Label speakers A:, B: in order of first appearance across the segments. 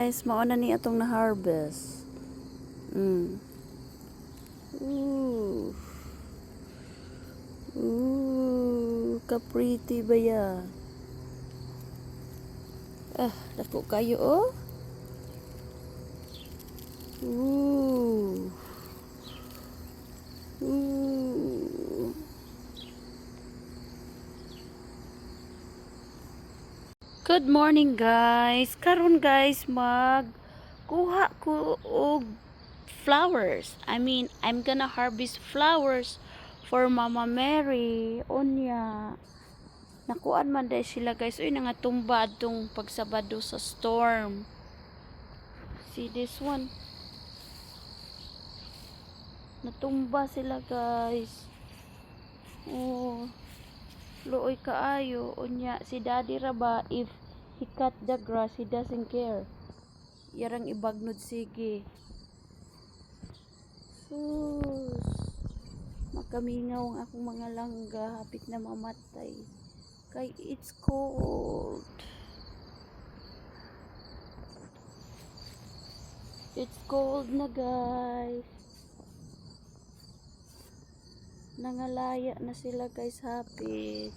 A: Guys, mauna ni atong na-harvest. Ooh. Ooh, ka-pretty ba yan? Dako kayo oh. Ooh. Ooh. Good morning guys. Karon guys kuha ko og flowers. I'm gonna harvest flowers for Mama Mary. Onya. Nakuan man dai sila guys. Uy, nangatumba adtong pagsabado sa storm. See this one. Natumba sila guys. Oh. Luoy kaayo. Unya si Daddy Raba, if he cut the grass, he doesn't care. Yarang ibagnod sige. Sus. Makamingaw ang akong mga langga. Hapit na mamatay. Kay it's cold. It's cold na guys. Nangalaya na sila guys, hapit.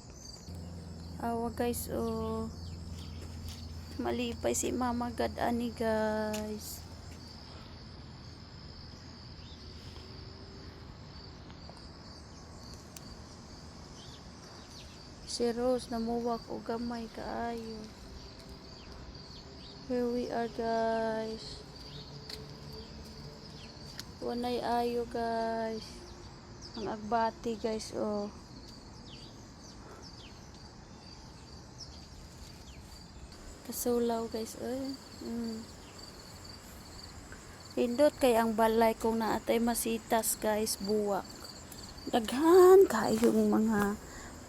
A: Awa guys, oh. Malipay si Mama God ani guys. Si Rose namuwak o gamay kaayo. Here we are guys. Wanay ayo guys. Ang agbati guys, oh. Kasulaw guys, eh. Pindot kay ang balay kung naatay masitas guys, buwak. Daghan kayong mga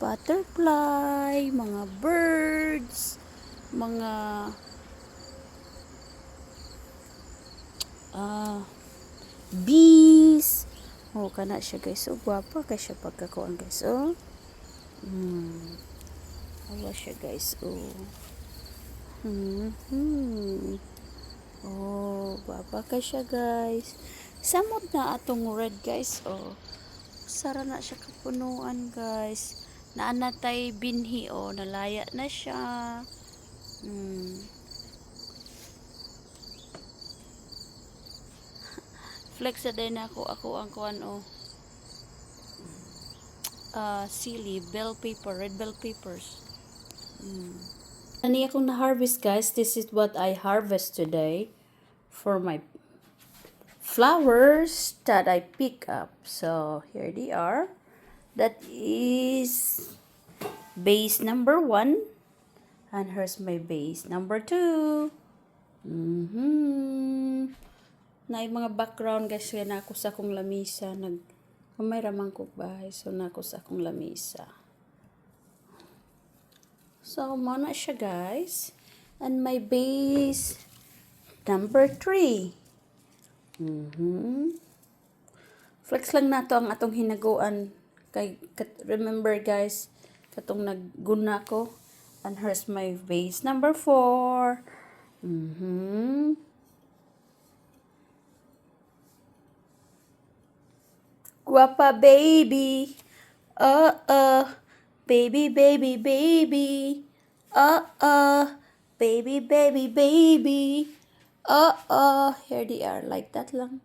A: butterfly, mga birds, mga bees. Oh, kana siya guys. So, gwapa kay siya pagkakuan guys. Oh. Awa siya guys. Oh. Oh, gwapa kay siya guys. Samot na atong red guys. Oh. Sara na siya kapunuan guys. Naanatay binhi. Oh, nalaya na siya. Flex na din ako ang kuan oh. Silly bell pepper, red bell peppers. Ani akong na-harvest guys. This is what I harvest today for my flowers that I pick up. So here they are. That is base number 1, and here's my base number 2. Na mga background guys, kaya na ako sa akong lamisa. May ramang ko bahay, so na ako sa akong lamisa. So, mana siya guys. And my base number 3. Flex lang nato ang atong hinaguan. Kay, remember guys, katong nagguna ko. And here's my base number 4. Guapa baby. Baby, baby, baby. Baby, baby, baby. Here they are. Like that lang.